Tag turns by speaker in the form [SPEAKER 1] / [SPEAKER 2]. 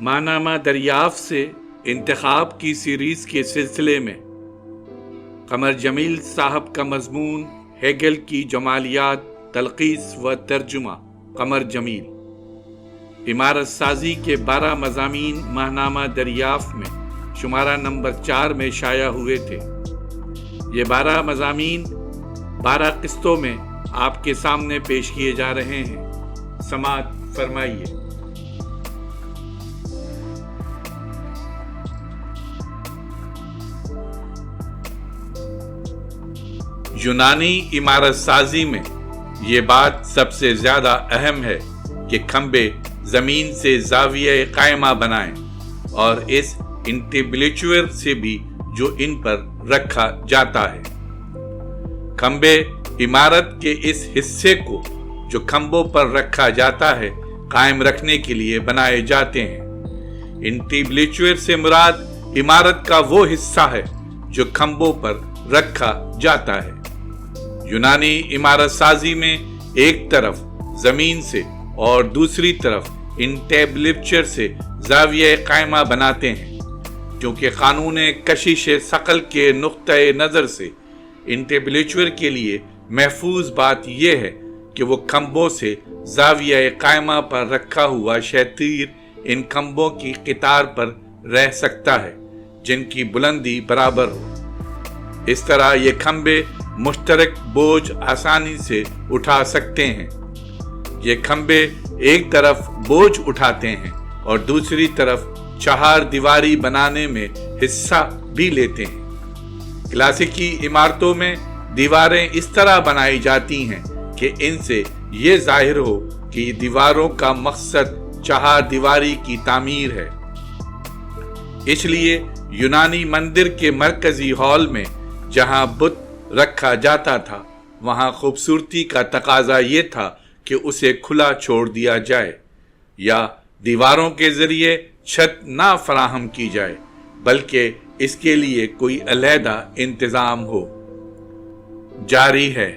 [SPEAKER 1] ماہنامہ دریافت سے انتخاب کی سیریز کے سلسلے میں قمر جمیل صاحب کا مضمون ہیگل کی جمالیات، تلخیص و ترجمہ قمر جمیل، عمارت سازی کے 12 مضامین ماہنامہ دریافت میں شمارہ نمبر 4 میں شائع ہوئے تھے۔ یہ 12 مضامین 12 قسطوں میں آپ کے سامنے پیش کیے جا رہے ہیں۔ سماعت فرمائیے۔ یونانی عمارت سازی میں یہ بات سب سے زیادہ اہم ہے کہ کھمبے زمین سے زاویہ قائمہ بنائیں، اور اس انٹیبلیچر سے بھی جو ان پر رکھا جاتا ہے۔ کھمبے عمارت کے اس حصے کو جو کھمبوں پر رکھا جاتا ہے قائم رکھنے کے لیے بنائے جاتے ہیں۔ انٹیبلیچر سے مراد عمارت کا وہ حصہ ہے جو کھمبوں پر رکھا جاتا ہے۔ یونانی عمارت سازی میں ایک طرف زمین سے اور دوسری طرف انٹیبلیچر سے زاویہ قائمہ بناتے ہیں، کیونکہ قانون کشش ثقل کے نقطۂ نظر سے انٹیبلیچر کے لیے محفوظ بات یہ ہے کہ وہ کھمبوں سے زاویہ قائمہ پر رکھا ہوا شتیر ان کھمبوں کی قطار پر رہ سکتا ہے جن کی بلندی برابر ہو۔ اس طرح یہ کھمبے مشترک بوجھ آسانی سے اٹھا سکتے ہیں۔ یہ کھمبے ایک طرف بوجھ اٹھاتے ہیں اور دوسری طرف چہار دیواری بنانے میں حصہ بھی لیتے ہیں۔ کلاسیکی عمارتوں میں دیواریں اس طرح بنائی جاتی ہیں کہ ان سے یہ ظاہر ہو کہ دیواروں کا مقصد چہار دیواری کی تعمیر ہے۔ اس لیے یونانی مندر کے مرکزی ہال میں جہاں بت رکھا جاتا تھا وہاں خوبصورتی کا تقاضا یہ تھا کہ اسے کھلا چھوڑ دیا جائے، یا دیواروں کے ذریعے چھت نہ فراہم کی جائے بلکہ اس کے لیے کوئی علیحدہ انتظام ہو۔ جاری ہے۔